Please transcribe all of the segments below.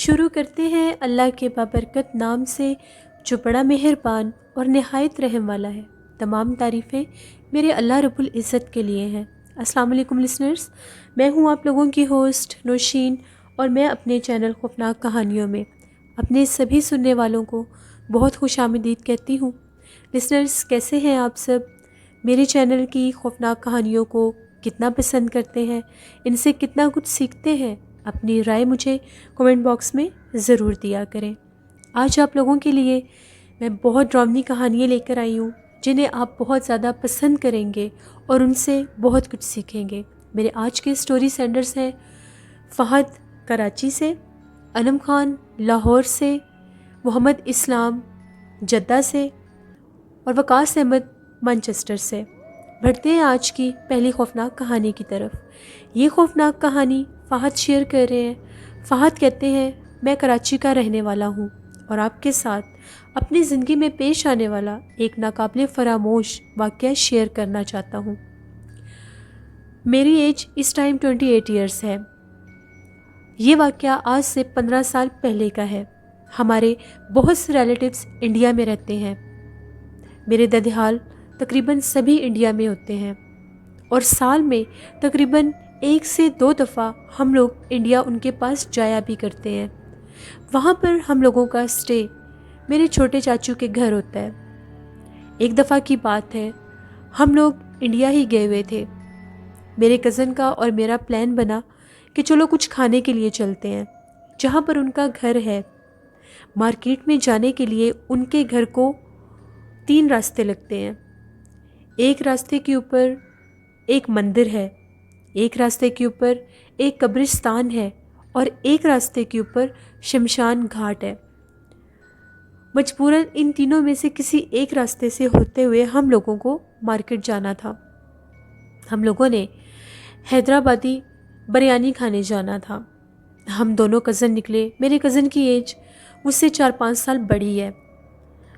شروع کرتے ہیں اللہ کے بابرکت نام سے جو بڑا مہربان اور نہایت رحم والا ہے۔ تمام تعریفیں میرے اللہ رب العزت کے لیے ہیں۔ السلام علیکم لسنرز، میں ہوں آپ لوگوں کی ہوسٹ نوشین، اور میں اپنے چینل خوفناک کہانیوں میں اپنے سبھی سننے والوں کو بہت خوش آمدید کہتی ہوں۔ لسنرز، کیسے ہیں آپ سب؟ میرے چینل کی خوفناک کہانیوں کو کتنا پسند کرتے ہیں؟ ان سے کتنا کچھ سیکھتے ہیں؟ اپنی رائے مجھے کومنٹ باکس میں ضرور دیا کریں۔ آج آپ لوگوں کے لیے میں بہت ڈرامنی کہانیاں لے کر آئی ہوں جنہیں آپ بہت زیادہ پسند کریں گے اور ان سے بہت کچھ سیکھیں گے۔ میرے آج کے سٹوری سینڈرز ہیں فہد کراچی سے، انم خان لاہور سے، محمد اسلام جدہ سے اور وقاص احمد مانچسٹر سے۔ بڑھتے ہیں آج کی پہلی خوفناک کہانی کی طرف۔ یہ خوفناک کہانی فہد شیئر کر رہے ہیں۔ فہد کہتے ہیں، میں کراچی کا رہنے والا ہوں اور آپ کے ساتھ اپنی زندگی میں پیش آنے والا ایک ناقابل فراموش واقعہ شیئر کرنا چاہتا ہوں۔ میری ایج اس ٹائم 28 ایئرس ہے۔ یہ واقعہ آج سے 15 سال پہلے کا ہے۔ ہمارے بہت سے ریلیٹیوز انڈیا میں رہتے ہیں۔ میرے دادیال تقریباً سبھی انڈیا میں ہوتے ہیں اور سال میں تقریباً 1 سے 2 دفعہ ہم لوگ انڈیا ان کے پاس جایا بھی کرتے ہیں۔ وہاں پر ہم لوگوں کا سٹے میرے چھوٹے چاچو کے گھر ہوتا ہے۔ ایک دفعہ کی بات ہے، ہم لوگ انڈیا ہی گئے ہوئے تھے۔ میرے کزن کا اور میرا پلان بنا کہ چلو کچھ کھانے کے لیے چلتے ہیں جہاں پر ان کا گھر ہے۔ مارکیٹ میں جانے کے لیے ان کے گھر کو 3 راستے لگتے ہیں۔ ایک راستے کے اوپر ایک مندر ہے، ایک راستے کے اوپر ایک قبرستان ہے اور ایک راستے کے اوپر شمشان گھاٹ ہے۔ مجبوراً ان تینوں میں سے کسی ایک راستے سے ہوتے ہوئے ہم لوگوں کو مارکیٹ جانا تھا۔ ہم لوگوں نے حیدرآبادی بریانی کھانے جانا تھا۔ ہم دونوں کزن نکلے۔ میرے کزن کی ایج مجھ سے 4-5 سال بڑی ہے۔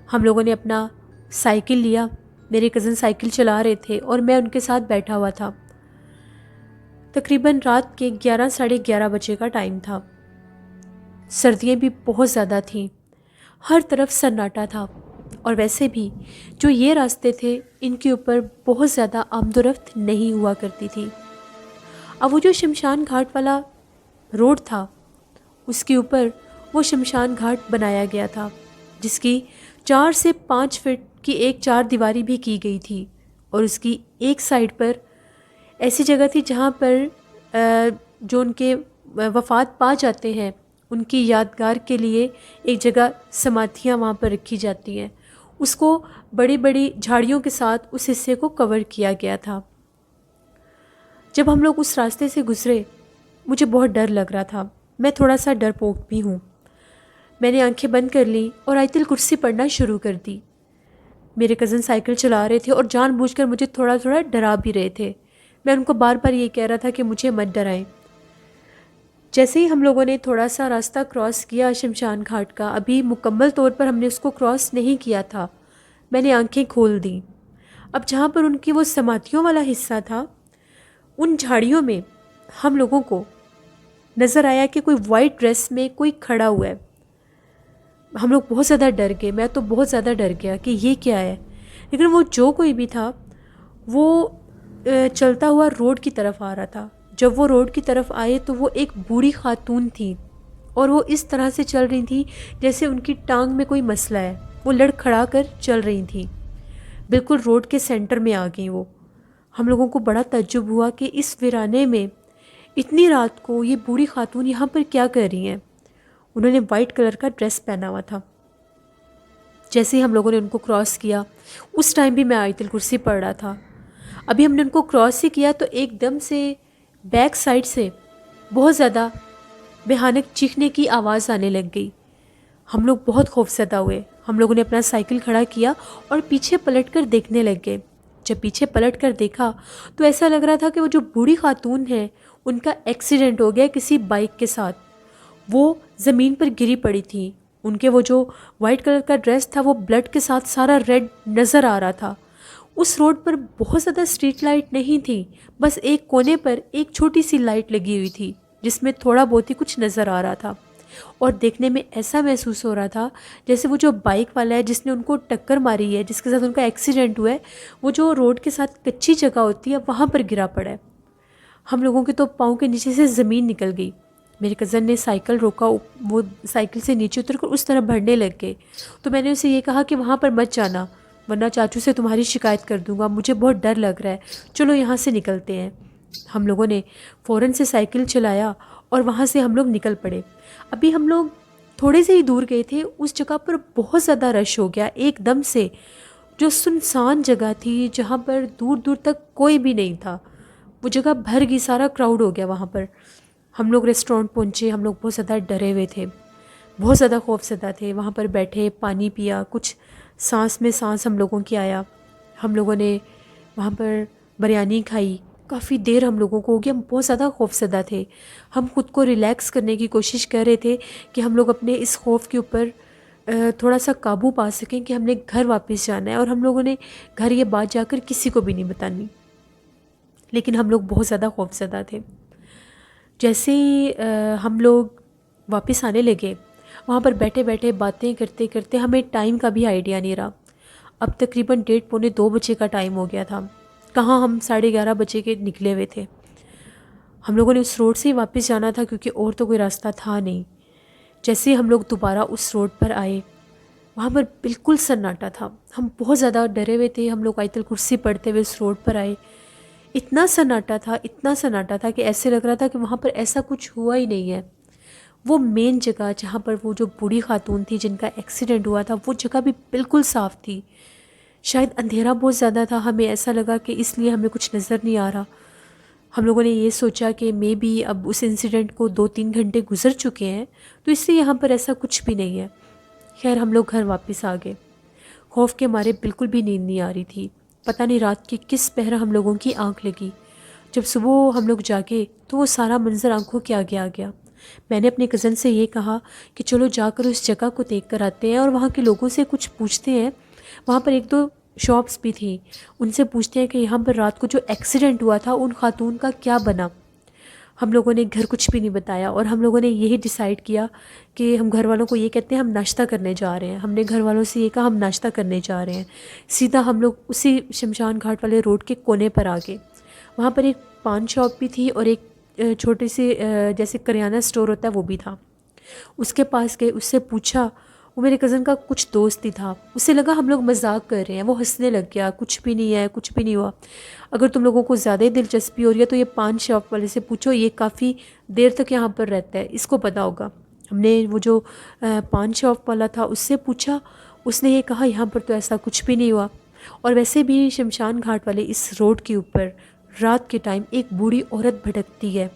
ہم لوگوں نے اپنا سائیکل لیا۔ میرے کزن سائیکل چلا رہے تھے اور میں ان کے ساتھ بیٹھا ہوا تھا۔ تقریباً رات کے 11-11:30 بجے کا ٹائم تھا۔ سردیاں بھی بہت زیادہ تھیں، ہر طرف سناٹا تھا، اور ویسے بھی جو یہ راستے تھے ان کے اوپر بہت زیادہ آمد و رفت نہیں ہوا کرتی تھی۔ اب وہ جو شمشان گھاٹ والا روڈ تھا اس کے اوپر وہ شمشان گھاٹ بنایا گیا تھا جس کی 4 سے 5 فٹ کی ایک 4 دیواری بھی کی گئی تھی، اور اس کی ایک سائڈ پر ایسی جگہ تھی جہاں پر جو ان کے وفات پا جاتے ہیں ان کی یادگار کے لیے ایک جگہ سمادھیاں وہاں پر رکھی جاتی ہیں۔ اس کو بڑی بڑی جھاڑیوں کے ساتھ اس حصے کو کور کیا گیا تھا۔ جب ہم لوگ اس راستے سے گزرے مجھے بہت ڈر لگ رہا تھا۔ میں تھوڑا سا ڈرپوک بھی ہوں۔ میں نے آنکھیں بند کر لیں اور آیت الکرسی پڑھنا شروع کر دی۔ میرے کزن سائیکل چلا رہے تھے اور جان بوجھ کر مجھے تھوڑا تھوڑا ڈرا بھی رہے تھے۔ میں ان کو بار بار یہ کہہ رہا تھا کہ مجھے مت ڈرائیں۔ جیسے ہی ہم لوگوں نے تھوڑا سا راستہ کراس کیا شمشان گھاٹ کا، ابھی مکمل طور پر ہم نے اس کو کراس نہیں کیا تھا، میں نے آنکھیں کھول دیں۔ اب جہاں پر ان کی وہ سمادھیوں والا حصہ تھا، ان جھاڑیوں میں ہم لوگوں کو نظر آیا کہ کوئی وائٹ ڈریس میں کوئی کھڑا ہوا ہے۔ ہم لوگ بہت زیادہ ڈر گئے، میں تو بہت زیادہ ڈر گیا کہ یہ کیا ہے، لیکن وہ جو کوئی بھی تھا وہ چلتا ہوا روڈ کی طرف آ رہا تھا۔ جب وہ روڈ کی طرف آئے تو وہ ایک بوڑھی خاتون تھی اور وہ اس طرح سے چل رہی تھی جیسے ان کی ٹانگ میں کوئی مسئلہ ہے۔ وہ لڑکھڑا کر چل رہی تھی، بالکل روڈ کے سینٹر میں آ گئی وہ۔ ہم لوگوں کو بڑا تعجب ہوا کہ اس ویرانے میں اتنی رات کو یہ بوڑھی خاتون یہاں پر کیا کر رہی ہیں۔ انہوں نے وائٹ کلر کا ڈریس پہنا ہوا تھا۔ جیسے ہی ہم لوگوں نے ان کو کراس کیا، اس ٹائم بھی میں آیت الکرسی پڑھ رہا تھا۔ ابھی ہم نے ان کو کراس ہی کیا تو ایک دم سے بیک سائڈ سے بہت زیادہ بھیانک چیخنے کی آواز آنے لگ گئی۔ ہم لوگ بہت خوفزدہ ہوئے۔ ہم لوگوں نے اپنا سائیکل کھڑا کیا اور پیچھے پلٹ کر دیکھنے لگ گئے۔ جب پیچھے پلٹ کر دیکھا تو ایسا لگ رہا تھا کہ وہ جو بوڑھی خاتون ہے ان کا ایکسیڈنٹ ہو گیا کسی بائک کے ساتھ۔ وہ زمین پر گری پڑی تھی۔ ان کے وہ جو وائٹ کلر کا ڈریس تھا وہ بلڈ کے ساتھ سارا ریڈ نظر آ رہا تھا۔ اس روڈ پر بہت زیادہ اسٹریٹ لائٹ نہیں تھی، بس ایک کونے پر ایک چھوٹی سی لائٹ لگی ہوئی تھی جس میں تھوڑا بہت ہی کچھ نظر آ رہا تھا۔ اور دیکھنے میں ایسا محسوس ہو رہا تھا جیسے وہ جو بائک والا ہے جس نے ان کو ٹکر ماری ہے، جس کے ساتھ ان کا ایکسیڈنٹ ہوا ہے، وہ جو روڈ کے ساتھ کچی جگہ ہوتی ہے وہاں پر گرا پڑا ہے۔ ہم لوگوں کے تو پاؤں کے نیچے سے زمین نکل گئی۔ میرے کزن نے سائیکل روکا، وہ سائیکل سے نیچے اتر کر اس طرح بڑھنے لگ گئے، تو میں نے اسے یہ کہا کہ وہاں پر مت جانا ورنہ چاچو سے تمہاری شکایت کر دوں گا، مجھے بہت ڈر لگ رہا ہے، چلو یہاں سے نکلتے ہیں۔ ہم لوگوں نے فوراً سے سائیکل چلایا اور وہاں سے ہم لوگ نکل پڑے۔ ابھی ہم لوگ تھوڑے سے ہی دور گئے تھے، اس جگہ پر بہت زیادہ رش ہو گیا ایک دم سے، جو سنسان جگہ تھی جہاں پر دور دور تک کوئی بھی نہیں تھا، وہ جگہ بھر گئی، سارا کراؤڈ ہو گیا وہاں پر۔ ہم لوگ ریسٹورینٹ پہنچے، ہم لوگ بہت زیادہ ڈرے ہوئے تھے، بہت زیادہ خوف زدہ تھے۔ وہاں پر بیٹھے، پانی پیا، کچھ سانس میں سانس ہم لوگوں کی آیا۔ ہم لوگوں نے وہاں پر بریانی کھائی، کافی دیر ہم لوگوں کو ہو گیا، ہم بہت زیادہ خوف زدہ تھے۔ ہم خود کو ریلیکس کرنے کی کوشش کر رہے تھے کہ ہم لوگ اپنے اس خوف کے اوپر تھوڑا سا قابو پا سکیں کہ ہم نے گھر واپس جانا ہے، اور ہم لوگوں نے گھر یہ بات جا کر کسی کو بھی نہیں بتانی، لیکن ہم لوگ بہت زیادہ خوف زدہ تھے۔ جیسے ہی ہم لوگ واپس آنے لگے، وہاں پر بیٹھے بیٹھے باتیں کرتے کرتے ہمیں ٹائم کا بھی آئیڈیا نہیں رہا۔ اب تقریباً 1:30 پونے 2 بجے کا ٹائم ہو گیا تھا، کہاں ہم 11:30 بجے کے نکلے ہوئے تھے۔ ہم لوگوں نے اس روڈ سے ہی واپس جانا تھا کیونکہ اور تو کوئی راستہ تھا نہیں۔ جیسے ہم لوگ دوبارہ اس روڈ پر آئے، وہاں پر بالکل سناٹا تھا، ہم بہت زیادہ ڈرے ہوئے تھے۔ ہم لوگ آیت الکرسی پڑھتے ہوئے اس روڈ پر آئے، اتنا سناٹا تھا، اتنا سناٹا تھا کہ ایسے لگ رہا تھا کہ وہاں پر ایسا کچھ ہوا ہی نہیں ہے۔ وہ مین جگہ جہاں پر وہ جو بوڑھی خاتون تھی جن کا ایکسیڈنٹ ہوا تھا، وہ جگہ بھی بالکل صاف تھی۔ شاید اندھیرا بہت زیادہ تھا، ہمیں ایسا لگا کہ اس لیے ہمیں کچھ نظر نہیں آ رہا۔ ہم لوگوں نے یہ سوچا کہ مے بی اب اس انسیڈنٹ کو 2-3 گھنٹے گزر چکے ہیں، تو اس لیے یہاں پر ایسا کچھ بھی نہیں ہے۔ خیر ہم لوگ گھر واپس آ گئے، خوف کے مارے بالکل بھی نیند نہیں آ رہی تھی۔ پتہ نہیں رات کی کس پہر ہم لوگوں کی آنکھ لگی، جب صبح ہم لوگ جاگے تو وہ سارا منظر آنکھوں کے آگے آ گیا۔ میں نے اپنے کزن سے یہ کہا کہ چلو جا کر اس جگہ کو دیکھ کر آتے ہیں اور وہاں کے لوگوں سے کچھ پوچھتے ہیں۔ وہاں پر 1-2 شاپس بھی تھیں، ان سے پوچھتے ہیں کہ یہاں پر رات کو جو ایکسیڈنٹ ہوا تھا ان خاتون کا کیا بنا۔ ہم لوگوں نے گھر کچھ بھی نہیں بتایا، اور ہم لوگوں نے یہی ڈیسائیڈ کیا کہ ہم گھر والوں کو یہ کہتے ہیں ہم ناشتہ کرنے جا رہے ہیں۔ ہم نے گھر والوں سے یہ کہا ہم ناشتہ کرنے جا رہے ہیں۔ سیدھا ہم لوگ اسی شمشان گھاٹ والے روڈ کے کونے پر آ گئے۔ وہاں پر ایک پان شاپ بھی تھی اور ایک چھوٹی سی جیسے کریانہ سٹور ہوتا ہے وہ بھی تھا۔ اس کے پاس گئے، اس سے پوچھا، وہ میرے کزن کا کچھ دوست ہی تھا، اسے لگا ہم لوگ مذاق کر رہے ہیں، وہ ہنسنے لگ گیا، کچھ بھی نہیں ہے، کچھ بھی نہیں ہوا، اگر تم لوگوں کو زیادہ ہی دلچسپی ہو رہی ہے تو یہ پان شاپ والے سے پوچھو، یہ کافی دیر تک یہاں پر رہتا ہے، اس کو پتہ ہوگا۔ ہم نے وہ جو پان شاپ والا تھا اس سے پوچھا، اس نے یہ کہا یہاں پر تو ایسا کچھ بھی نہیں ہوا۔ اور ویسے بھی شمشان گھاٹ والے اس روڈ کے اوپر رات کے ٹائم ایک بوڑھی عورت بھٹکتی ہے،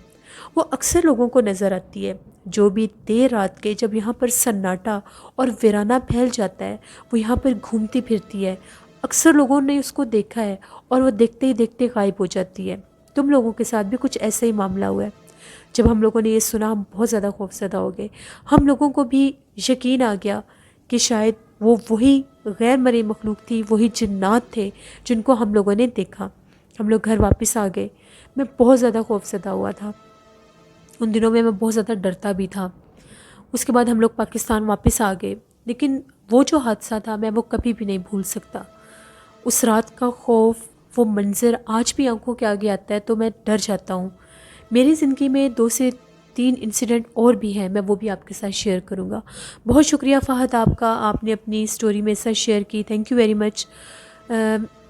وہ اکثر لوگوں کو نظر آتی ہے، جو بھی دیر رات کے جب یہاں پر سناٹا اور ویرانہ پھیل جاتا ہے وہ یہاں پر گھومتی پھرتی ہے۔ اکثر لوگوں نے اس کو دیکھا ہے اور وہ دیکھتے ہی دیکھتے غائب ہو جاتی ہے۔ تم لوگوں کے ساتھ بھی کچھ ایسا ہی معاملہ ہوا ہے؟ جب ہم لوگوں نے یہ سنا ہم بہت زیادہ خوفزدہ ہو گئے۔ ہم لوگوں کو بھی یقین آ گیا کہ شاید وہ وہی غیر مرئی مخلوق تھی، وہی جنات تھے جن کو ہم لوگوں نے دیکھا۔ ہم لوگ گھر واپس آ گئے۔ میں بہت زیادہ خوفزدہ ہوا تھا، ان دنوں میں بہت زیادہ ڈرتا بھی تھا۔ اس کے بعد ہم لوگ پاکستان واپس آ گئے، لیکن وہ جو حادثہ تھا میں وہ کبھی بھی نہیں بھول سکتا۔ اس رات کا خوف، وہ منظر آج بھی آنکھوں کے آگے آتا ہے تو میں ڈر جاتا ہوں۔ میری زندگی میں 2 سے 3 انسیڈنٹ اور بھی ہیں، میں وہ بھی آپ کے ساتھ شیئر کروں گا۔ بہت شکریہ فہد آپ کا، آپ نے اپنی سٹوری میرے ساتھ شیئر کی، تھینک یو ویری مچ۔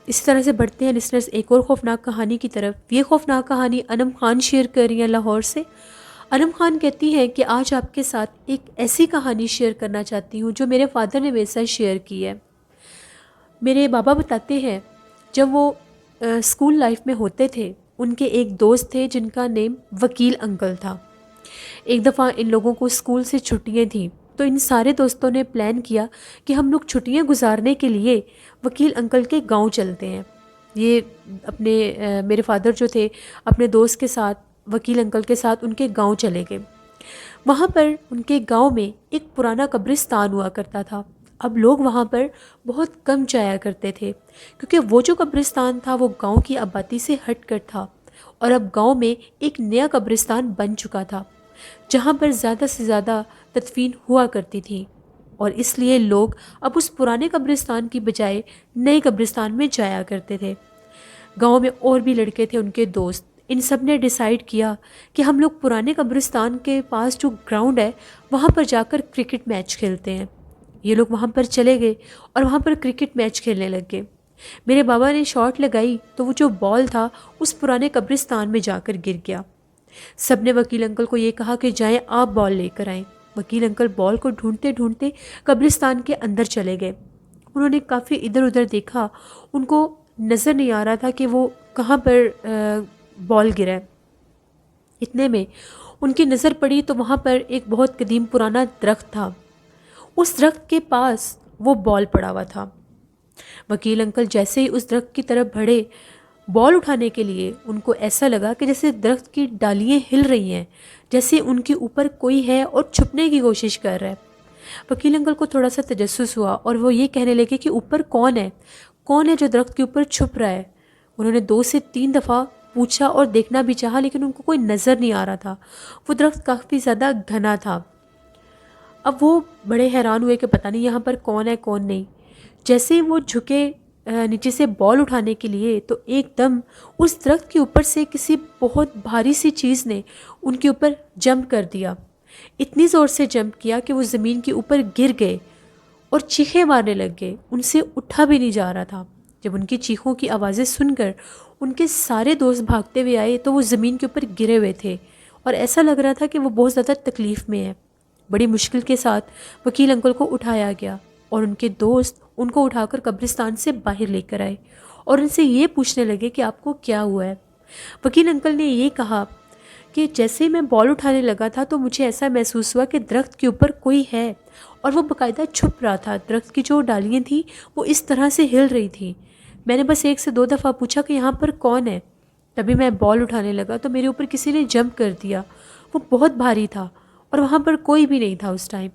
اسی طرح سے بڑھتے ہیں لسنرز ایک اور خوفناک کہانی کی طرف۔ یہ خوفناک کہانی انم خان شیئر کر رہی ہیں لاہور سے۔ انم خان کہتی ہے کہ آج آپ کے ساتھ ایک ایسی کہانی شیئر کرنا چاہتی ہوں جو میرے فادر نے میرے ساتھ شیئر کی ہے۔ میرے بابا بتاتے ہیں جب وہ اسکول لائف میں ہوتے تھے، ان کے ایک دوست تھے جن کا نیم وکیل انکل تھا۔ ایک دفعہ ان لوگوں کو اسکول سے چھٹیاں تھیں تو ان سارے دوستوں نے پلان کیا کہ ہم لوگ چھٹیاں گزارنے کے لیے وکیل انکل کے گاؤں چلتے ہیں۔ یہ اپنے میرے فادر جو تھے اپنے دوست کے ساتھ، وکیل انکل کے ساتھ ان کے گاؤں چلے گئے۔ وہاں پر ان کے گاؤں میں ایک پرانا قبرستان ہوا کرتا تھا۔ اب لوگ وہاں پر بہت کم جایا کرتے تھے کیونکہ وہ جو قبرستان تھا وہ گاؤں کی آبادی سے ہٹ کر تھا، اور اب گاؤں میں ایک نیا قبرستان بن چکا تھا۔ جہاں پر زیادہ سے زیادہ تدفین ہوا کرتی تھی، اور اس لیے لوگ اب اس پرانے قبرستان کی بجائے نئے قبرستان میں جایا کرتے تھے۔ گاؤں میں اور بھی لڑکے تھے، ان کے دوست، ان سب نے ڈیسائیڈ کیا کہ ہم لوگ پرانے قبرستان کے پاس جو گراؤنڈ ہے وہاں پر جا کر کرکٹ میچ کھیلتے ہیں۔ یہ لوگ وہاں پر چلے گئے اور وہاں پر کرکٹ میچ کھیلنے لگ گئے۔ میرے بابا نے شاٹ لگائی تو وہ جو بال تھا اس پرانے قبرستان میں جا کر گر گیا۔ سب نے وکیل انکل کو یہ کہا کہ جائیں آپ بال لے کر آئیں۔ وکیل انکل بال کو ڈھونڈتے ڈھونڈتے قبرستان کے اندر چلے گئے۔ انہوں نے کافی ادھر ادھر دیکھا، ان کو نظر نہیں آ رہا تھا کہ وہ کہاں پر بال گرا ہے۔ اتنے میں ان کی نظر پڑی تو وہاں پر ایک بہت قدیم پرانا درخت تھا، اس درخت کے پاس وہ بال پڑا ہوا تھا۔ وکیل انکل جیسے ہی اس درخت کی طرف بڑھے بال اٹھانے کے لیے، ان کو ایسا لگا کہ جیسے درخت کی ڈالیاں ہل رہی ہیں، جیسے ان کے اوپر کوئی ہے اور چھپنے کی کوشش کر رہا ہے۔ وکیل انکل کو تھوڑا سا تجسس ہوا اور وہ یہ کہنے لگے کہ اوپر کون ہے جو درخت کے اوپر چھپ رہا ہے۔ انہوں نے 2 سے 3 دفعہ پوچھا اور دیکھنا بھی چاہا، لیکن ان کو کوئی نظر نہیں آ رہا تھا۔ وہ درخت کافی زیادہ گھنا تھا۔ اب وہ بڑے حیران ہوئے کہ پتہ نہیں یہاں پر کون ہے کون نہیں۔ جیسے ہی وہ جھکے نیچے سے بال اٹھانے کے لیے تو ایک دم اس درخت کے اوپر سے کسی بہت بھاری سی چیز نے ان کے اوپر جمپ کر دیا۔ اتنی زور سے جمپ کیا کہ وہ زمین کے اوپر گر گئے اور چیخیں مارنے لگ گئے۔ ان سے اٹھا بھی نہیں جا رہا تھا۔ جب ان کی چیخوں کی آوازیں سن کر ان کے سارے دوست بھاگتے ہوئے آئے تو وہ زمین کے اوپر گرے ہوئے تھے اور ایسا لگ رہا تھا کہ وہ بہت زیادہ تکلیف میں ہے۔ بڑی مشکل کے ساتھ وکیل انکل کو اٹھایا گیا اور ان کے دوست ان کو اٹھا کر قبرستان سے باہر لے کر آئے اور ان سے یہ پوچھنے لگے کہ آپ کو کیا ہوا ہے۔ وکیل انکل نے یہ کہا کہ جیسے میں بال اٹھانے لگا تھا تو مجھے ایسا محسوس ہوا کہ درخت کے اوپر کوئی ہے اور وہ باقاعدہ چھپ رہا تھا۔ درخت کی جو ڈالیاں تھیں وہ اس طرح سے ہل رہی تھیں۔ میں نے بس 1 سے 2 دفعہ پوچھا کہ یہاں پر کون ہے، تبھی میں بال اٹھانے لگا تو میرے اوپر کسی نے جمپ کر دیا۔ وہ بہت بھاری تھا اور وہاں پر کوئی بھی نہیں تھا اس ٹائم۔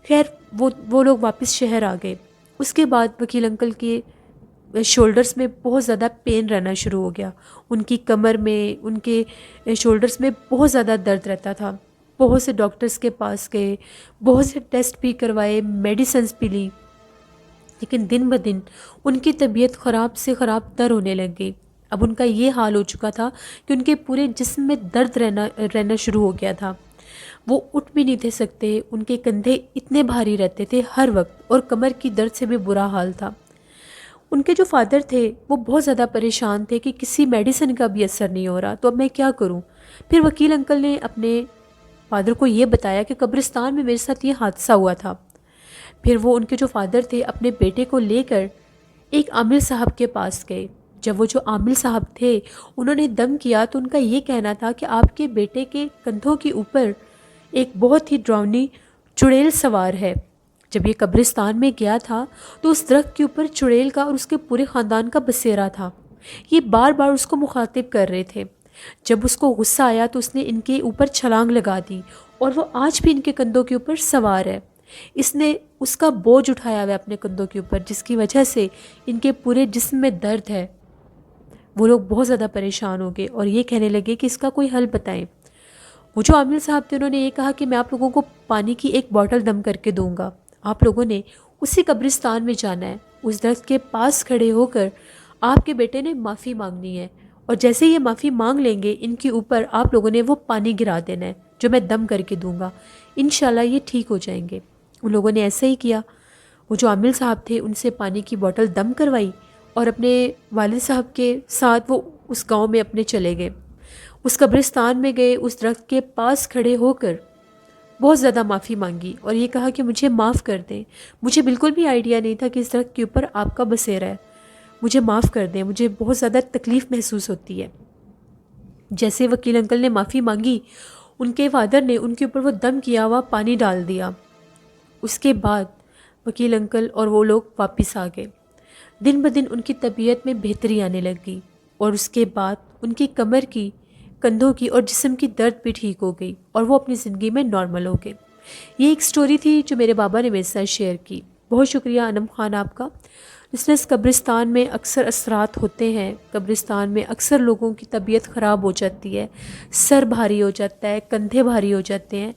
خیر وہ لوگ واپس شہر آ گئے۔ اس کے بعد وکیل انکل کے شولڈرز میں بہت زیادہ پین رہنا شروع ہو گیا۔ ان کی کمر میں، ان کے شولڈرز میں بہت زیادہ درد رہتا تھا۔ بہت سے ڈاکٹرز کے پاس گئے، بہت سے ٹیسٹ بھی کروائے، میڈیسنز بھی لی، لیکن دن بدن ان کی طبیعت خراب سے خراب تر ہونے لگ گئی۔ اب ان کا یہ حال ہو چکا تھا کہ ان کے پورے جسم میں درد رہنا شروع ہو گیا تھا۔ وہ اٹھ بھی نہیں تھے سکتے، ان کے کندھے اتنے بھاری رہتے تھے ہر وقت، اور کمر کی درد سے بھی برا حال تھا۔ ان کے جو فادر تھے وہ بہت زیادہ پریشان تھے کہ کسی میڈیسن کا بھی اثر نہیں ہو رہا، تو اب میں کیا کروں؟ پھر وکیل انکل نے اپنے فادر کو یہ بتایا کہ قبرستان میں میرے ساتھ یہ حادثہ ہوا تھا۔ پھر وہ ان کے جو فادر تھے اپنے بیٹے کو لے کر ایک عامل صاحب کے پاس گئے۔ جب وہ جو عامل صاحب تھے انہوں نے دم کیا تو ان کا یہ کہنا تھا کہ آپ کے بیٹے کے کندھوں کے اوپر ایک بہت ہی ڈراؤنی چڑیل سوار ہے۔ جب یہ قبرستان میں گیا تھا تو اس درخت کے اوپر چڑیل کا اور اس کے پورے خاندان کا بسیرا تھا۔ یہ بار بار اس کو مخاطب کر رہے تھے۔ جب اس کو غصہ آیا تو اس نے ان کے اوپر چھلانگ لگا دی اور وہ آج بھی ان کے کندھوں کے اوپر سوار ہے۔ اس نے اس کا بوجھ اٹھایا ہوا ہے اپنے کندھوں کے اوپر، جس کی وجہ سے ان کے پورے جسم میں درد ہے۔ وہ لوگ بہت زیادہ پریشان ہو گئے اور یہ کہنے لگے کہ اس کا کوئی حل بتائیں۔ وہ جو عامل صاحب تھے انہوں نے یہ کہا کہ میں آپ لوگوں کو پانی کی ایک بوٹل دم کر کے دوں گا، آپ لوگوں نے اسی قبرستان میں جانا ہے، اس درخت کے پاس کھڑے ہو کر آپ کے بیٹے نے معافی مانگنی ہے، اور جیسے یہ معافی مانگ لیں گے ان کے اوپر آپ لوگوں نے وہ پانی گرا دینا ہے جو میں دم کر کے دوں گا، انشاءاللہ یہ ٹھیک ہو جائیں گے۔ ان لوگوں نے ایسا ہی کیا۔ وہ جو عامل صاحب تھے ان سے پانی کی بوٹل دم کروائی اور اپنے والد صاحب کے ساتھ وہ اس گاؤں میں اپنے چلے گئے، اس قبرستان میں گئے، اس درخت کے پاس کھڑے ہو کر بہت زیادہ معافی مانگی اور یہ کہا کہ مجھے معاف کر دیں، مجھے بالکل بھی آئیڈیا نہیں تھا کہ اس درخت کے اوپر آپ کا بسیرا ہے، مجھے معاف کر دیں، مجھے بہت زیادہ تکلیف محسوس ہوتی ہے۔ جیسے وکیل انکل نے معافی مانگی ان کے فادر نے ان کے اوپر وہ دم کیا ہوا پانی ڈال دیا۔ اس کے بعد وکیل انکل اور وہ لوگ واپس آ گئے۔ دن بدن ان کی طبیعت میں بہتری آنے لگ گئی اور اس کے بعد ان کی کمر کی، کندھوں کی اور جسم کی درد بھی ٹھیک ہو گئی اور وہ اپنی زندگی میں نارمل ہو گئے۔ یہ ایک سٹوری تھی جو میرے بابا نے میرے ساتھ شیئر کی۔ بہت شکریہ انم خان آپ کا، لسنرز، قبرستان میں اکثر اثرات ہوتے ہیں، قبرستان میں اکثر لوگوں کی طبیعت خراب ہو جاتی ہے، سر بھاری ہو جاتا ہے، کندھے بھاری ہو جاتے ہیں۔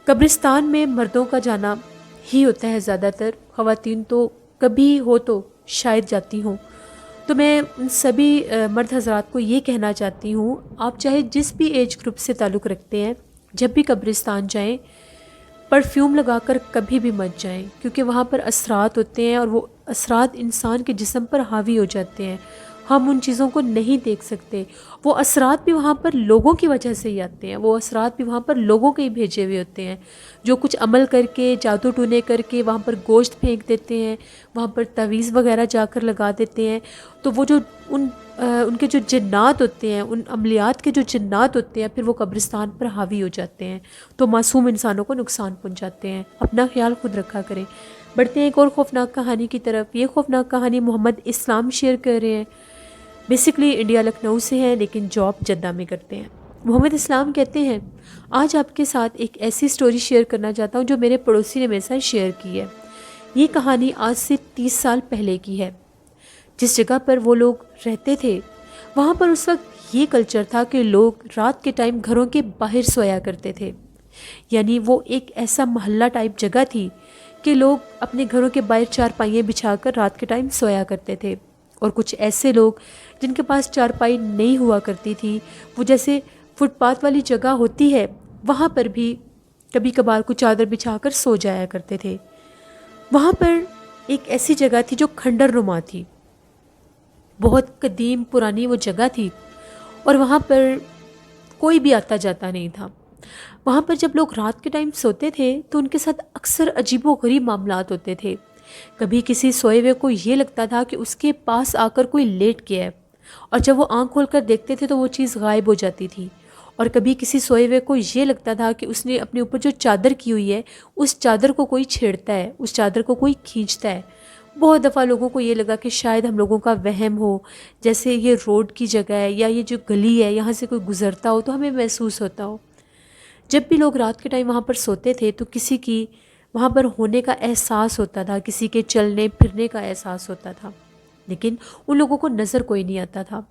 قبرستان میں مردوں کا جانا ہی ہوتا ہے زیادہ تر، خواتین تو کبھی ہو تو شاید جاتی ہوں۔ تو میں ان سبھی مرد حضرات کو یہ کہنا چاہتی ہوں، آپ چاہے جس بھی ایج گروپ سے تعلق رکھتے ہیں، جب بھی قبرستان جائیں پرفیوم لگا کر کبھی بھی مت جائیں، کیونکہ وہاں پر اثرات ہوتے ہیں اور وہ اثرات انسان کے جسم پر حاوی ہو جاتے ہیں۔ ہم ان چیزوں کو نہیں دیکھ سکتے، وہ اثرات بھی وہاں پر لوگوں کی وجہ سے ہی آتے ہیں، وہ اثرات بھی وہاں پر لوگوں کے ہی بھیجے ہوئے ہوتے ہیں، جو کچھ عمل کر کے جادو ٹونے کر کے وہاں پر گوشت پھینک دیتے ہیں، وہاں پر تعویذ وغیرہ جا کر لگا دیتے ہیں۔ تو وہ جو ان کے جو جنات ہوتے ہیں، ان عملیات کے جو جنات ہوتے ہیں، پھر وہ قبرستان پر حاوی ہو جاتے ہیں، تو معصوم انسانوں کو نقصان پہنچاتے ہیں۔ اپنا خیال خود رکھا کریں۔ بڑھتے ہیں ایک اور خوفناک کہانی کی طرف۔ یہ خوفناک کہانی محمد اسلام شیئر کر رہے ہیں۔ بیسکلی انڈیا لکھنؤ سے ہیں لیکن جاب جدہ میں کرتے ہیں۔ محمد اسلام کہتے ہیں، آج آپ کے ساتھ ایک ایسی سٹوری شیئر کرنا چاہتا ہوں جو میرے پڑوسی نے میرے ساتھ شیئر کی ہے۔ یہ کہانی آج سے 30 سال پہلے کی ہے۔ جس جگہ پر وہ لوگ رہتے تھے وہاں پر اس وقت یہ کلچر تھا کہ لوگ رات کے ٹائم گھروں کے باہر سویا کرتے تھے، یعنی وہ ایک ایسا محلہ ٹائپ جگہ تھی کہ لوگ اپنے گھروں کے باہر چارپائیاں بچھا کر رات کے ٹائم سویا کرتے تھے۔ اور کچھ ایسے لوگ جن کے پاس چارپائی نہیں ہوا کرتی تھی، وہ جیسے فٹ پاتھ والی جگہ ہوتی ہے وہاں پر بھی کبھی کبھار کو چادر بچھا کر سو جایا کرتے تھے۔ وہاں پر ایک ایسی جگہ تھی جو کھنڈر نما تھی، بہت قدیم پرانی وہ جگہ تھی، اور وہاں پر کوئی بھی آتا جاتا نہیں تھا۔ وہاں پر جب لوگ رات کے ٹائم سوتے تھے تو ان کے ساتھ اکثر عجیب و غریب معاملات ہوتے تھے۔ کبھی کسی سوئے ہوئے کو یہ لگتا تھا کہ اس کے پاس آ کر کوئی لیٹ گیا ہے، اور جب وہ آنکھ کھول کر دیکھتے تھے تو وہ چیز غائب ہو جاتی تھی۔ اور کبھی کسی سوئے ہوئے کو یہ لگتا تھا کہ اس نے اپنے اوپر جو چادر کی ہوئی ہے اس چادر کو کوئی چھیڑتا ہے، اس چادر کو کوئی کھینچتا ہے۔ بہت دفعہ لوگوں کو یہ لگا کہ شاید ہم لوگوں کا وہم ہو، جیسے یہ روڈ کی جگہ ہے یا یہ جو گلی ہے یہاں سے کوئی گزرتا ہو تو ہمیں محسوس ہوتا ہو۔ جب بھی لوگ رات کے ٹائم وہاں پر سوتے تھے تو کسی کی وہاں پر ہونے کا احساس ہوتا تھا، کسی کے چلنے پھرنے کا احساس ہوتا تھا، لیکن ان لوگوں کو نظر کوئی نہیں آتا تھا۔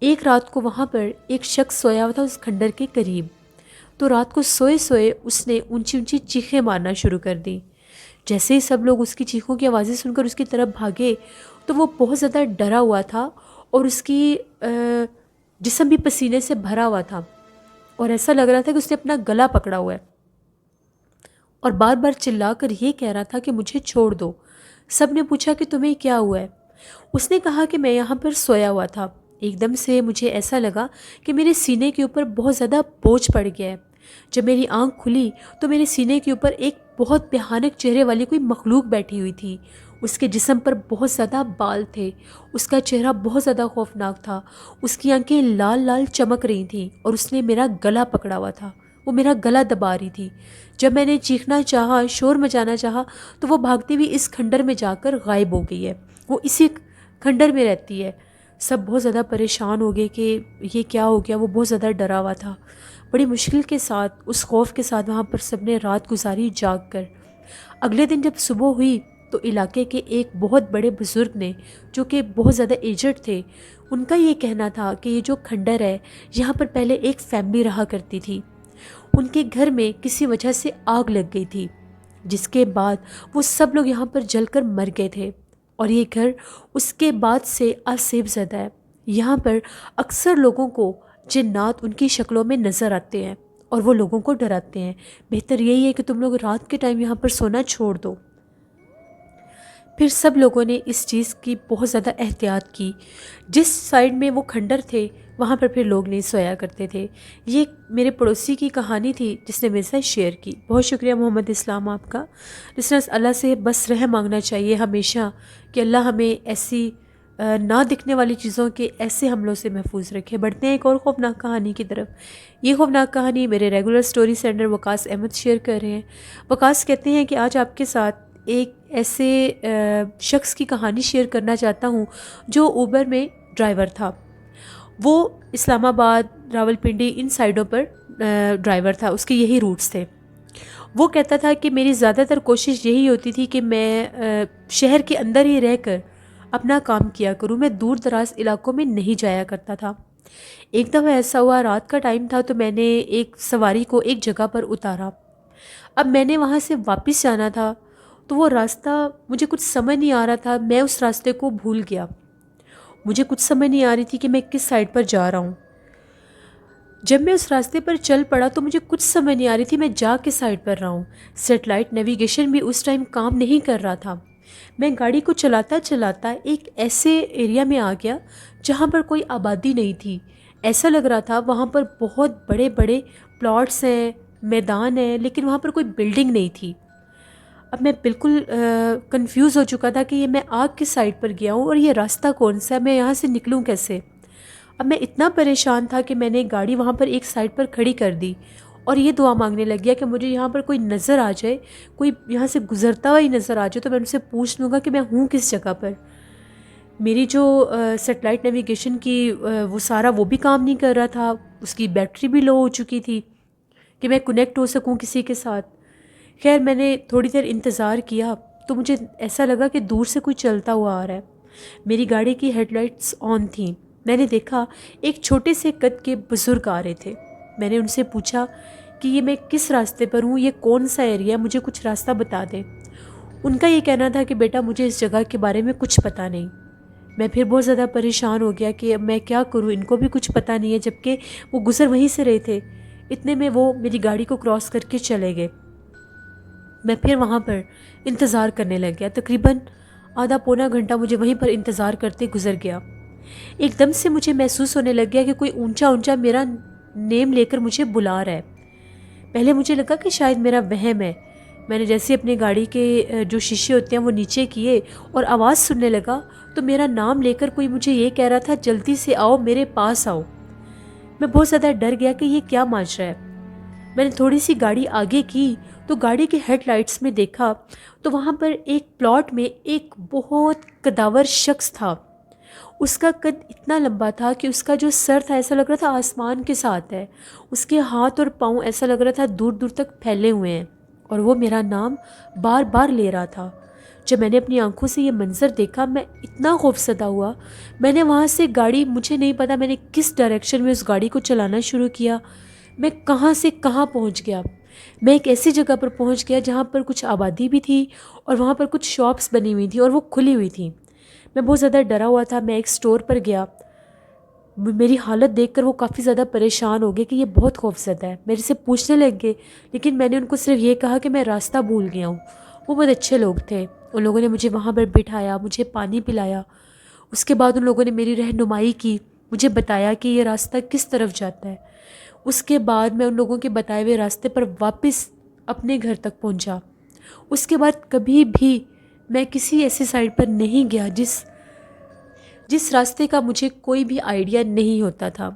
ایک رات کو وہاں پر ایک شخص سویا ہوا تھا اس کھنڈر کے قریب، تو رات کو سوئے سوئے اس نے اونچی اونچی چیخیں مارنا شروع کر دی۔ جیسے ہی سب لوگ اس کی چیخوں کی آوازیں سن کر اس کی طرف بھاگے تو وہ بہت زیادہ ڈرا ہوا تھا، اور اس کی جسم بھی پسینے سے بھرا ہوا تھا، اور ایسا لگ رہا تھا کہ اس نے اپنا گلا پکڑا ہوا ہے، اور بار بار چلا کر یہ کہہ رہا تھا کہ مجھے چھوڑ دو۔ سب نے پوچھا کہ تمہیں کیا ہوا ہے؟ اس نے کہا کہ میں یہاں پر سویا ہوا تھا، ایک دم سے مجھے ایسا لگا کہ میرے سینے کے اوپر بہت زیادہ بوجھ پڑ گیا ہے۔ جب میری آنکھ کھلی تو میرے سینے کے اوپر ایک بہت بھیانک چہرے والی کوئی مخلوق بیٹھی ہوئی تھی۔ اس کے جسم پر بہت زیادہ بال تھے، اس کا چہرہ بہت زیادہ خوفناک تھا، اس کی آنکھیں لال لال چمک رہی تھیں، اور اس نے میرا گلا پکڑا ہوا تھا، وہ میرا گلا دبا رہی تھی۔ جب میں نے چیخنا چاہا، شور مچانا چاہا، تو وہ بھاگتی ہوئی اس کھنڈر میں جا کر غائب ہو گئی ہے، وہ اسی کھنڈر میں رہتی ہے۔ سب بہت زیادہ پریشان ہو گئے کہ یہ کیا ہو گیا، وہ بہت زیادہ ڈرا ہوا تھا۔ بڑی مشکل کے ساتھ، اس خوف کے ساتھ وہاں پر سب نے رات گزاری جاگ کر۔ اگلے دن جب صبح ہوئی تو علاقے کے ایک بہت بڑے بزرگ نے، جو کہ بہت زیادہ ایجڈ تھے، ان کا یہ کہنا تھا کہ یہ جو کھنڈر ہے یہاں پر پہلے ایک فیملی رہا کرتی تھی، ان کے گھر میں کسی وجہ سے آگ لگ گئی تھی، جس کے بعد وہ سب لوگ یہاں پر جل کر مر گئے تھے، اور یہ گھر اس کے بعد سے آسیب زدہ ہے۔ یہاں پر اکثر لوگوں کو جنات ان کی شکلوں میں نظر آتے ہیں اور وہ لوگوں کو ڈراتے ہیں۔ بہتر یہی ہے کہ تم لوگ رات کے ٹائم یہاں پر سونا چھوڑ دو۔ پھر سب لوگوں نے اس چیز کی بہت زیادہ احتیاط کی۔ جس سائڈ میں وہ کھنڈر تھے وہاں پر پھر لوگ نہیں سویا کرتے تھے۔ یہ میرے پڑوسی کی کہانی تھی جس نے میرے ساتھ شیئر کی۔ بہت شکریہ محمد اسلام آپ کا۔ لسنرز، اللہ سے بس رحم مانگنا چاہیے ہمیشہ کہ اللہ ہمیں ایسی نہ دکھنے والی چیزوں کے ایسے حملوں سے محفوظ رکھے۔ بڑھتے ہیں ایک اور خوفناک کہانی کی طرف۔ یہ خوفناک کہانی میرے ریگولر سٹوری سینڈر وقاص احمد شیئر کر رہے ہیں۔ وقاص کہتے ہیں کہ آج آپ کے ساتھ ایک ایسے شخص کی کہانی شیئر کرنا چاہتا ہوں جو اوبر میں ڈرائیور تھا۔ وہ اسلام آباد، راولپنڈی ان سائڈوں پر ڈرائیور تھا، اس کے یہی روٹس تھے۔ وہ کہتا تھا کہ میری زیادہ تر کوشش یہی ہوتی تھی کہ میں شہر کے اندر ہی رہ کر اپنا کام کیا کروں، میں دور دراز علاقوں میں نہیں جایا کرتا تھا۔ ایک دفعہ ایسا ہوا، رات کا ٹائم تھا، تو میں نے ایک سواری کو ایک جگہ پر اتارا۔ اب میں نے وہاں سے واپس جانا تھا، تو وہ راستہ مجھے کچھ سمجھ نہیں آ رہا تھا، میں اس راستے کو بھول گیا۔ مجھے کچھ سمجھ نہیں آ رہی تھی کہ میں کس سائڈ پر جا رہا ہوں۔ جب میں اس راستے پر چل پڑا تو مجھے کچھ سمجھ نہیں آ رہی تھی میں جا کے سائڈ پر رہا ہوں۔ سیٹلائٹ نیویگیشن بھی اس ٹائم کام نہیں کر رہا تھا۔ میں گاڑی کو چلاتا چلاتا ایک ایسے ایریا میں آ گیا جہاں پر کوئی آبادی نہیں تھی۔ ایسا لگ رہا تھا وہاں پر بہت بڑے بڑے پلاٹس ہیں، میدان ہیں، لیکن وہاں پر کوئی بلڈنگ نہیں تھی۔ اب میں بالکل کنفیوز ہو چکا تھا کہ یہ میں آگ کس سائڈ پر گیا ہوں اور یہ راستہ کون سا ہے، میں یہاں سے نکلوں کیسے۔ اب میں اتنا پریشان تھا کہ میں نے گاڑی وہاں پر ایک سائڈ پر کھڑی کر دی اور یہ دعا مانگنے لگ گیا کہ مجھے یہاں پر کوئی نظر آ جائے، کوئی یہاں سے گزرتا ہوا ہی نظر آ جائے تو میں ان سے پوچھ لوں گا کہ میں ہوں کس جگہ پر۔ میری جو سیٹلائٹ نیویگیشن کی وہ سارا وہ بھی کام نہیں کر رہا تھا، اس کی بیٹری بھی لو ہو چکی تھی کہ میں کنیکٹ ہو سکوں کسی کے ساتھ۔ خیر میں نے تھوڑی دیر انتظار کیا تو مجھے ایسا لگا کہ دور سے کوئی چلتا ہوا آ رہا ہے۔ میری گاڑی کی ہیڈ لائٹس آن تھیں۔ میں نے دیکھا ایک چھوٹے سے قد کے بزرگ آ رہے تھے۔ میں نے ان سے پوچھا کہ یہ میں کس راستے پر ہوں، یہ کون سا ایریا ہے، مجھے کچھ راستہ بتا دیں۔ ان کا یہ کہنا تھا کہ بیٹا مجھے اس جگہ کے بارے میں کچھ پتہ نہیں۔ میں پھر بہت زیادہ پریشان ہو گیا کہ اب میں کیا کروں، ان کو بھی کچھ پتہ نہیں ہے، جبکہ وہ گزر وہیں سے رہے تھے۔ اتنے میں وہ میری گاڑی کو کراس کر کے چلے گئے۔ میں پھر وہاں پر انتظار کرنے لگ گیا۔ تقریباً آدھا پونا گھنٹہ مجھے وہیں پر انتظار کرتے گزر گیا۔ ایک دم سے مجھے محسوس ہونے لگ گیا کہ کوئی اونچا اونچا میرا نیم لے کر مجھے بلا رہا ہے۔ پہلے مجھے لگا کہ شاید میرا وہم ہے۔ میں نے جیسے اپنی گاڑی کے جو شیشے ہوتے ہیں وہ نیچے کیے اور آواز سننے لگا تو میرا نام لے کر کوئی مجھے یہ کہہ رہا تھا جلدی سے آؤ، میرے پاس آؤ۔ میں بہت زیادہ ڈر گیا کہ یہ کیا ماجرا ہے۔ میں نے تھوڑی سی گاڑی آگے کی تو گاڑی کے ہیڈ لائٹس میں دیکھا تو وہاں پر ایک پلاٹ میں ایک بہت قداور شخص تھا۔ اس کا قد اتنا لمبا تھا کہ اس کا جو سر تھا ایسا لگ رہا تھا آسمان کے ساتھ ہے، اس کے ہاتھ اور پاؤں ایسا لگ رہا تھا دور دور تک پھیلے ہوئے ہیں، اور وہ میرا نام بار بار لے رہا تھا۔ جب میں نے اپنی آنکھوں سے یہ منظر دیکھا میں اتنا خوفزدہ ہوا، میں نے وہاں سے گاڑی، مجھے نہیں پتا میں نے کس ڈائریکشن میں اس گاڑی کو چلانا شروع کیا۔ میں کہاں سے کہاں پہنچ گیا۔ میں ایک ایسی جگہ پر پہنچ گیا جہاں پر کچھ آبادی بھی تھی اور وہاں پر کچھ شاپس بنی ہوئی تھیں اور وہ کھلی ہوئی تھیں۔ میں بہت زیادہ ڈرا ہوا تھا۔ میں ایک سٹور پر گیا، میری حالت دیکھ کر وہ کافی زیادہ پریشان ہو گئے کہ یہ بہت خوفزدہ ہے، میرے سے پوچھنے لگ گئے، لیکن میں نے ان کو صرف یہ کہا کہ میں راستہ بھول گیا ہوں۔ وہ بہت اچھے لوگ تھے، ان لوگوں نے مجھے وہاں پر بٹھایا، مجھے پانی پلایا، اس کے بعد ان لوگوں نے میری رہنمائی کی، مجھے بتایا کہ یہ راستہ کس طرف جاتا ہے۔ اس کے بعد میں ان لوگوں کے بتائے ہوئے راستے پر واپس اپنے گھر تک پہنچا۔ اس کے بعد کبھی بھی میں کسی ایسی سائڈ پر نہیں گیا جس راستے کا مجھے کوئی بھی آئیڈیا نہیں ہوتا تھا۔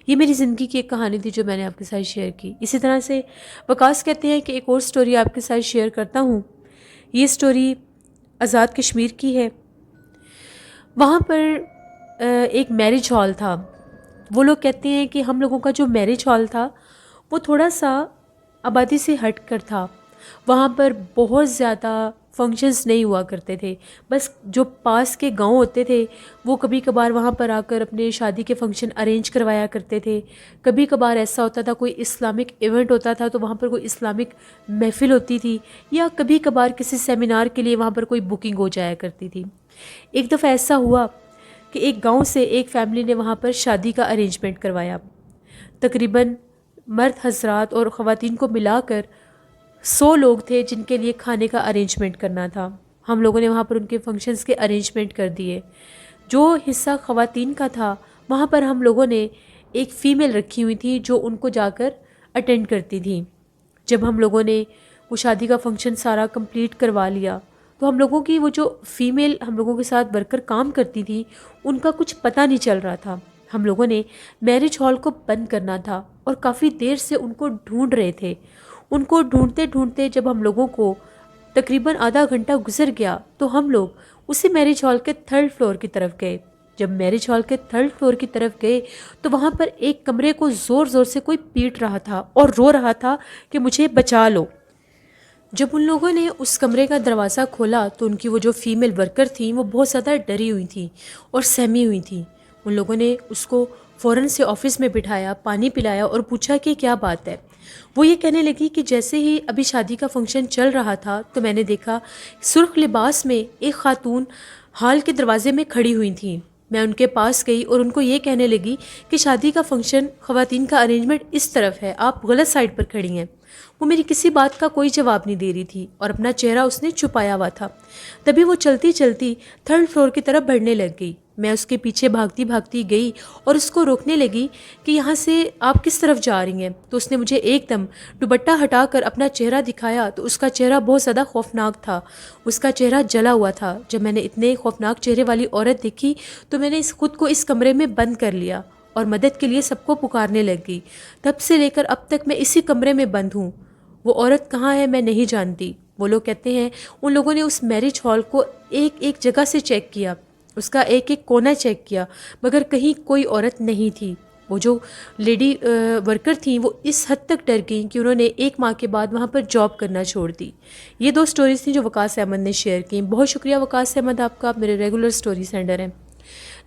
یہ میری زندگی کی ایک کہانی تھی جو میں نے آپ کے ساتھ شیئر کی۔ اسی طرح سے وقاص کہتے ہیں کہ ایک اور سٹوری آپ کے ساتھ شیئر کرتا ہوں۔ یہ سٹوری آزاد کشمیر کی ہے۔ وہاں پر ایک میرج ہال تھا۔ وہ لوگ کہتے ہیں کہ ہم لوگوں کا جو میرج ہال تھا وہ تھوڑا سا آبادی سے ہٹ کر تھا۔ وہاں پر بہت زیادہ فنکشنز نہیں ہوا کرتے تھے، بس جو پاس کے گاؤں ہوتے تھے وہ کبھی کبھار وہاں پر آ کر اپنے شادی کے فنکشن ارینج کروایا کرتے تھے۔ کبھی کبھار ایسا ہوتا تھا کوئی اسلامک ایونٹ ہوتا تھا تو وہاں پر کوئی اسلامک محفل ہوتی تھی، یا کبھی کبھار کسی سیمینار کے لیے وہاں پر کوئی بکنگ ہو جایا کرتی تھی۔ ایک دفعہ ایسا ہوا کہ ایک گاؤں سے ایک فیملی نے وہاں پر شادی کا ارینجمنٹ کروایا۔ تقریباً مرد حضرات اور خواتین کو ملا کر 100 لوگ تھے جن کے لیے کھانے کا ارینجمنٹ کرنا تھا۔ ہم لوگوں نے وہاں پر ان کے فنکشنز کے ارینجمنٹ کر دیے۔ جو حصہ خواتین کا تھا وہاں پر ہم لوگوں نے ایک فیمیل رکھی ہوئی تھی جو ان کو جا کر اٹینڈ کرتی تھی۔ جب ہم لوگوں نے وہ شادی کا فنکشن سارا کمپلیٹ کروا لیا تو ہم لوگوں کی وہ جو فیمیل ہم لوگوں کے ساتھ ورکر کام کرتی تھی ان کا کچھ پتہ نہیں چل رہا تھا۔ ہم لوگوں نے میرج ہال کو بند کرنا تھا اور کافی دیر سے ان کو ڈھونڈ رہے تھے۔ ان کو ڈھونڈتے ڈھونڈتے جب ہم لوگوں کو تقریباً آدھا گھنٹہ گزر گیا تو ہم لوگ اسی میرج ہال کے 3rd فلور کی طرف گئے جب میرج ہال کے 3rd فلور کی طرف گئے تو وہاں پر ایک کمرے کو زور زور سے کوئی پیٹ رہا تھا اور رو رہا تھا کہ مجھے بچا لو۔ جب ان لوگوں نے اس کمرے کا دروازہ کھولا تو ان کی وہ جو فیمیل ورکر تھیں وہ بہت زیادہ ڈری ہوئی تھیں اور سہمی ہوئی تھیں۔ ان لوگوں نے اس کو فوراً سے آفس میں بٹھایا، پانی پلایا اور پوچھا کہ کیا بات ہے۔ وہ یہ کہنے لگی کہ جیسے ہی ابھی شادی کا فنکشن چل رہا تھا تو میں نے دیکھا سرخ لباس میں ایک خاتون ہال کے دروازے میں کھڑی ہوئی تھیں۔ میں ان کے پاس گئی اور ان کو یہ کہنے لگی کہ شادی کا فنکشن، خواتین کا ارینجمنٹ اس طرف ہے، آپ غلط سائڈ پر کھڑی ہیں۔ وہ میری کسی بات کا کوئی جواب نہیں دے رہی تھی اور اپنا چہرہ اس نے چھپایا ہوا تھا۔ تبھی وہ چلتی چلتی 3rd فلور کی طرف بڑھنے لگ گئی۔ میں اس کے پیچھے بھاگتی بھاگتی گئی اور اس کو روکنے لگی کہ یہاں سے آپ کس طرف جا رہی ہیں، تو اس نے مجھے ایک دم دوپٹہ ہٹا کر اپنا چہرہ دکھایا تو اس کا چہرہ بہت زیادہ خوفناک تھا، اس کا چہرہ جلا ہوا تھا۔ جب میں نے اتنے خوفناک چہرے والی عورت دیکھی تو میں نے خود کو اس کمرے میں بند کر لیا اور مدد کے لیے سب کو پکارنے لگ گئی۔ تب سے لے کر اب تک میں اسی کمرے میں بند ہوں۔ وہ عورت کہاں ہے میں نہیں جانتی۔ وہ لوگ کہتے ہیں ان لوگوں نے اس میرج ہال کو ایک ایک جگہ سے چیک کیا، اس کا ایک ایک کونا چیک کیا، مگر کہیں کوئی عورت نہیں تھی۔ وہ جو لیڈی ورکر تھیں وہ اس حد تک ڈر گئیں کہ انہوں نے 1 ماہ کے بعد وہاں پر جاب کرنا چھوڑ دی۔ یہ 2 سٹوریز تھیں جو وقاص احمد نے شیئر کی۔ بہت شکریہ وقاص احمد، آپ کا، آپ میرے ریگولر سٹوری سینڈر ہیں۔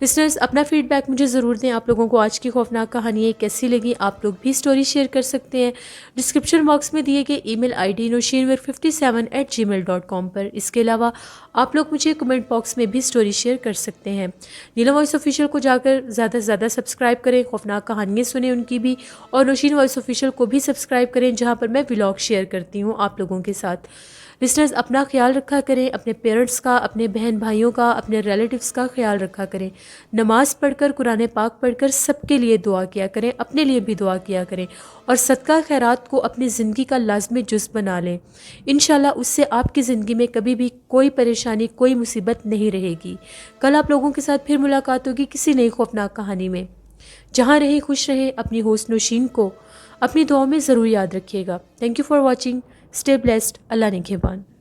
لسنرز اپنا فیڈ بیک مجھے ضرور دیں، آپ لوگوں کو آج کی خوفناک کہانی کیسی لگی۔ آپ لوگ بھی سٹوری شیئر کر سکتے ہیں ڈسکرپشن باکس میں دیے گئے ای میل آئی ڈی noshinwar57@gmail.com پر۔ اس کے علاوہ آپ لوگ مجھے کمنٹ باکس میں بھی سٹوری شیئر کر سکتے ہیں۔ نیلم وائس آفیشیل کو جا کر زیادہ سے زیادہ سبسکرائب کریں، خوفناک کہانیاں سنیں ان کی بھی، اور نوشین وائس آفیشیل کو بھی سبسکرائب کریں جہاں پر میں ولاگ شیئر کرتی ہوں آپ لوگوں کے ساتھ۔ لسنرز اپنا خیال رکھا کریں، اپنے پیرنٹس کا، اپنے بہن بھائیوں کا، اپنے ریلیٹیوز کا خیال رکھا کریں۔ نماز پڑھ کر، قرآن پاک پڑھ کر سب کے لیے دعا کیا کریں، اپنے لیے بھی دعا کیا کریں، اور صدقہ خیرات کو اپنی زندگی کا لازمی جز بنا لیں۔ انشاءاللہ اس سے آپ کی زندگی میں کبھی بھی کوئی پریشانی، کوئی مصیبت نہیں رہے گی۔ کل آپ لوگوں کے ساتھ پھر ملاقات ہوگی کسی نئی خوفناک کہانی میں۔ جہاں رہیں خوش رہیں، اپنی ہوسٹ نوشین کو اپنی دعاؤں میں ضرور یاد رکھیے گا۔ Thank you for watching, stay blessed, اللہ نگہبان۔